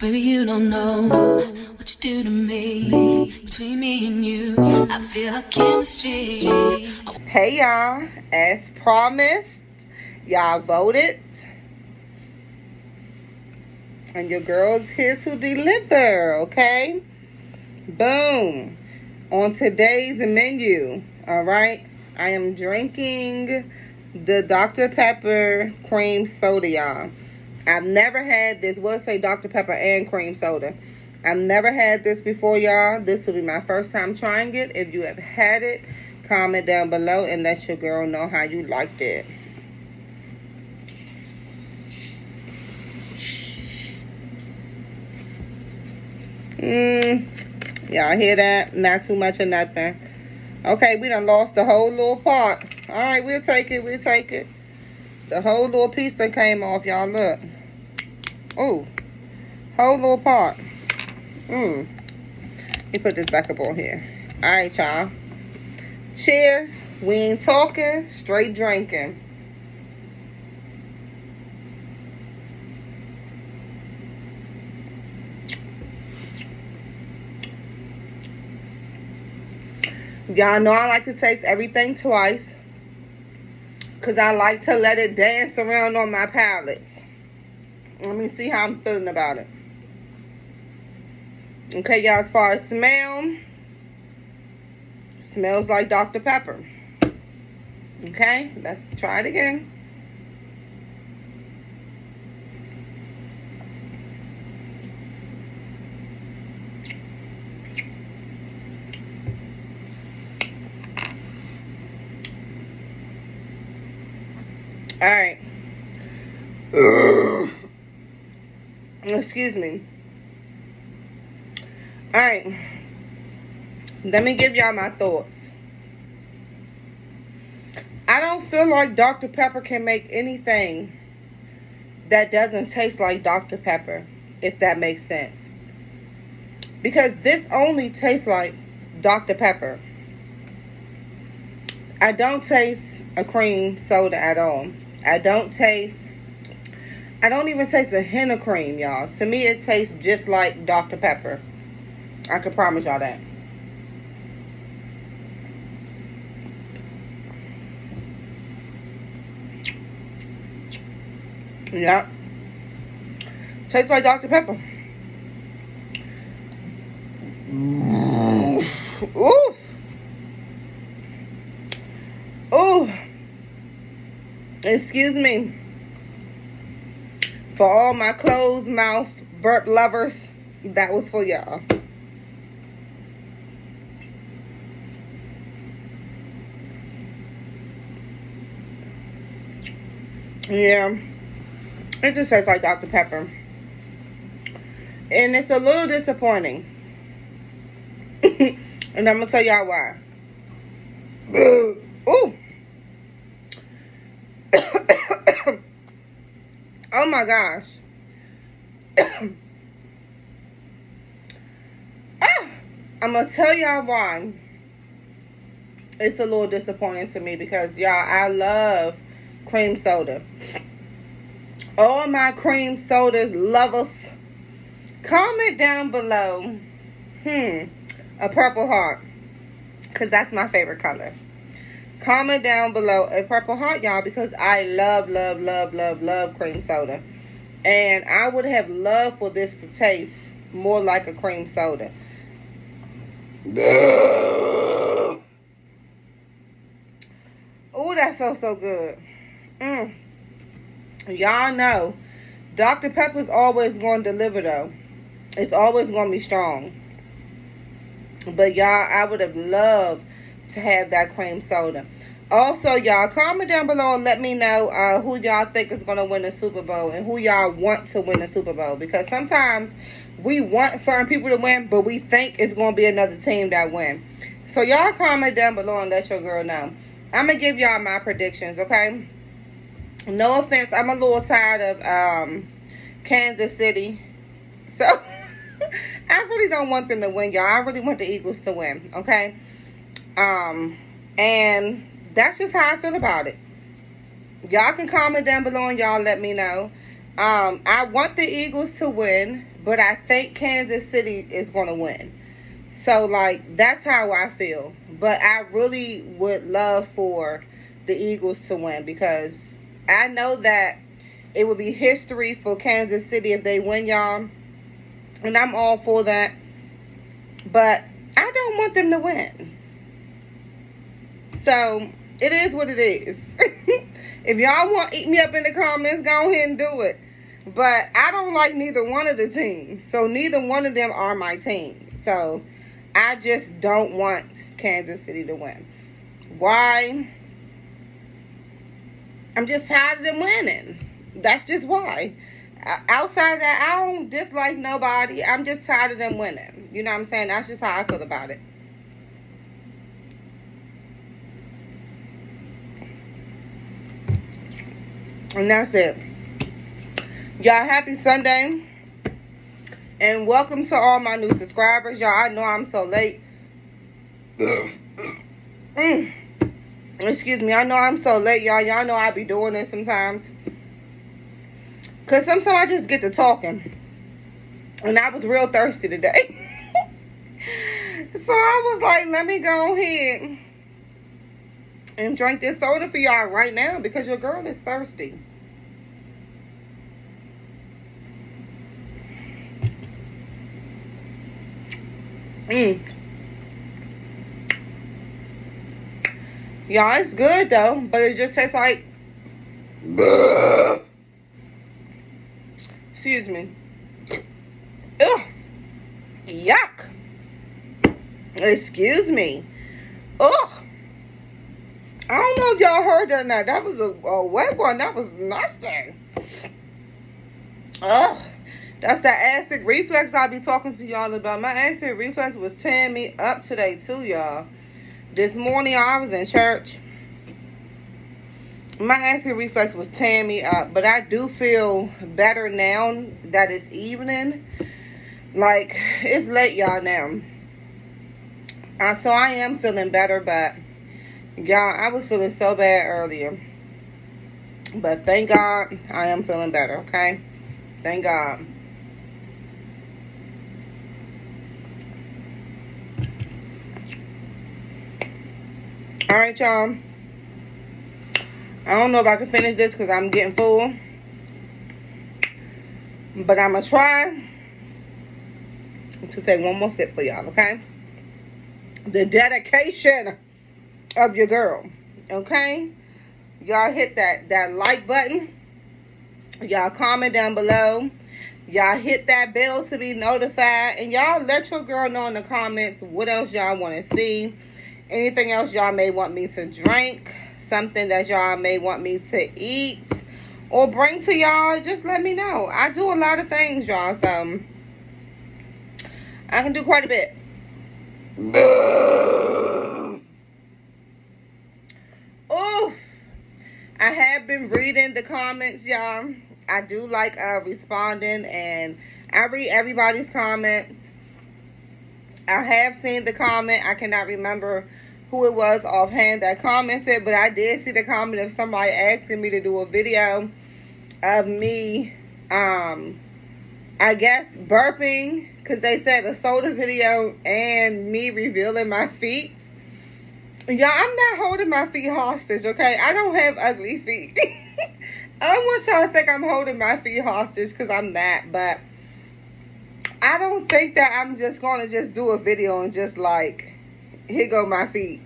Baby, you don't know what you do to me. Between me and you, I feel like chemistry. Hey y'all, as promised, y'all voted, and your girl's here to deliver, okay? Boom. On today's menu, all right, I am drinking the Dr. Pepper cream soda, y'all. I've never had this. We'll say Dr. Pepper and cream soda. I've never had this before, y'all. This will be my first time trying it. If you have had it, comment down below and let your girl know how you liked it. Y'all hear that? Not too much of nothing. Okay, we done lost the whole little part. Alright, we'll take it. We'll take it. The whole little piece that came off, y'all. Look. Oh. Whole little part. Let me put this back up on here. Alright, y'all. Cheers. We ain't talking. Straight drinking. Y'all know I like to taste everything twice, because I like to let it dance around on my palates. Let me see how I'm feeling about it. Okay, y'all, as far as smell, smells like Dr. Pepper. Okay, let's try it again. All right. Excuse me. All right. Let me give y'all my thoughts. I don't feel like Dr. Pepper can make anything that doesn't taste like Dr. Pepper, if that makes sense. Because this only tastes like Dr. Pepper. I don't taste a cream soda at all. I don't even taste a hint of cream, y'all. To me, it tastes just like Dr. Pepper. I can promise y'all that. Yep. Tastes like Dr. Pepper. Ooh. Ooh. Excuse me. For all my closed mouth burp lovers, that was for y'all. Yeah. It just tastes like Dr. Pepper. And it's a little disappointing. And I'm going to tell y'all why. Ooh. Oh my gosh. I'm going to tell y'all why it's a little disappointing to me, because y'all, I love cream soda. All my cream sodas lovers, comment down below a purple heart, because that's my favorite color. Comment down below a purple heart, y'all, because I love cream soda. And I would have loved for this to taste more like a cream soda. Oh, that felt so good. Y'all know Dr. Pepper's always going to deliver, though. It's always going to be strong. But y'all, I would have loved to have that cream soda. Also, y'all, comment down below and let me know who y'all think is going to win the Super Bowl and who y'all want to win the Super Bowl. Because sometimes we want certain people to win, but we think it's going to be another team that win. So y'all comment down below and let your girl know. I'm going to give y'all my predictions, okay? No offense, I'm a little tired of Kansas City. So I really don't want them to win, y'all. I really want the Eagles to win, okay? And that's just how I feel about it. Y'all can comment down below and y'all let me know. I want the Eagles to win. but I think Kansas City is going to win. So, like, that's how I feel. But I really would love for the Eagles to win, because I know that it would be history for Kansas City if they win, y'all. And I'm all for that. But I don't want them to win. So, it is what it is. If y'all want to eat me up in the comments, go ahead and do it. But I don't like neither one of the teams. So, neither one of them are my team. So, I just don't want Kansas City to win. Why? I'm just tired of them winning. That's just why. Outside of that, I don't dislike nobody. I'm just tired of them winning. You know what I'm saying? That's just how I feel about it. And that's it. Y'all, happy Sunday. And welcome to all my new subscribers. Y'all, I know I'm so late. Excuse me. I know I'm so late, y'all. Y'all know I be doing this sometimes. Because sometimes I just get to talking. And I was real thirsty today. So I was like, let me go ahead and drink this soda for y'all right now, because your girl is thirsty. Y'all, it's good though, but it just tastes like... Excuse me. Ugh. Yuck. Excuse me. Ugh. I don't know if y'all heard that or not. That was a wet one. That was nasty. Ugh. That's the acid reflux I be talking to y'all about. My acid reflux was tearing me up today too, y'all. This morning, I was in church. My acid reflux was tearing me up. But I do feel better now that it's evening. Like, it's late, y'all, now. So I am feeling better, but... y'all, I was feeling so bad earlier. But thank God I am feeling better, okay? Thank God. Alright, y'all. I don't know if I can finish this because I'm getting full. But I'm going to try to take one more sip for y'all, okay? The dedication of your girl, okay? Y'all hit that like button. Y'all comment down below. Y'all hit that bell to be notified. And y'all let your girl know in the comments what else y'all want to see. Anything else y'all may want me to drink. Something that y'all may want me to eat or bring to y'all. Just let me know. I do a lot of things, y'all. So I can do quite a bit. Oh, I have been reading the comments, y'all. I do like responding, and I read everybody's comments. I have seen the comment. I cannot remember who it was offhand that commented, but I did see the comment of somebody asking me to do a video of me, I guess, burping, because they said a soda video and me revealing my feet. Y'all, I'm not holding my feet hostage, okay? I don't have ugly feet. I don't want y'all to think I'm holding my feet hostage, because I'm not, but I don't think that I'm just going to just do a video and just like, here go my feet.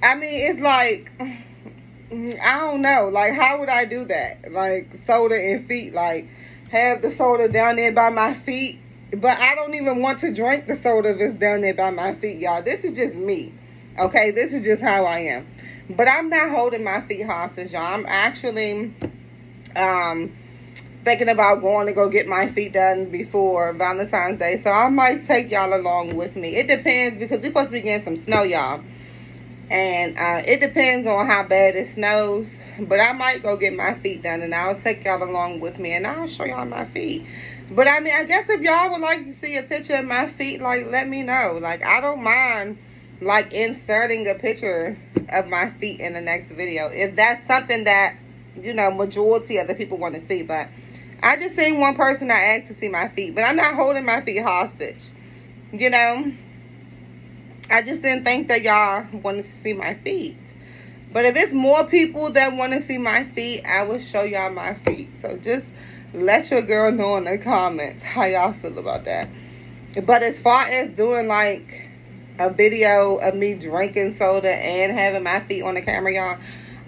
I mean, it's like, I don't know. Like, how would I do that? Like, soda and feet. Like, have the soda down there by my feet. But I don't even want to drink the soda if it's down there by my feet, y'all. This is just me. Okay? This is just how I am. But I'm not holding my feet hostage, y'all. I'm actually thinking about going to go get my feet done before Valentine's Day. So I might take y'all along with me. It depends, because we're supposed to be getting some snow, y'all. And it depends on how bad it snows. But I might go get my feet done, and I'll take y'all along with me, and I'll show y'all my feet. But I mean, I guess if y'all would like to see a picture of my feet, like, let me know. Like, I don't mind, like, inserting a picture of my feet in the next video, if that's something that, you know, majority of the people want to see. But I just seen one person I asked to see my feet, but I'm not holding my feet hostage. You know, I just didn't think that y'all wanted to see my feet. But if it's more people that want to see my feet, I will show y'all my feet. So just let your girl know in the comments how y'all feel about that. But as far as doing like a video of me drinking soda and having my feet on the camera, y'all,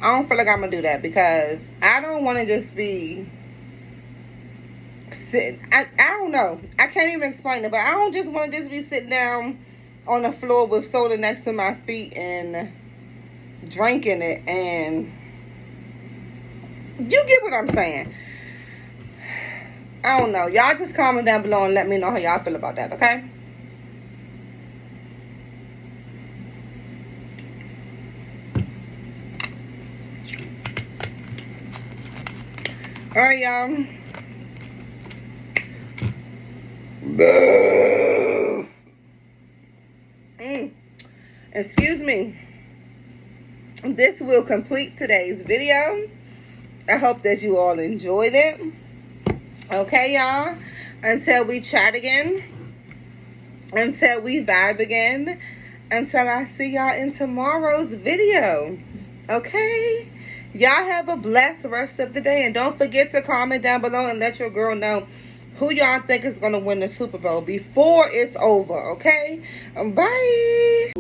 I don't feel like I'm going to do that, because I don't want to just be sitting. I don't know. I can't even explain it, but I don't just want to just be sitting down on the floor with soda next to my feet and drinking it. And you get what I'm saying. I don't know. Y'all just comment down below and let me know how y'all feel about that, okay? All right, y'all. Excuse me. This will complete today's video. I hope that you all enjoyed it. Okay, y'all. Until we chat again. Until we vibe again. Until I see y'all in tomorrow's video. Okay? Y'all have a blessed rest of the day. And don't forget to comment down below and let your girl know who y'all think is going to win the Super Bowl before it's over. Okay? Bye.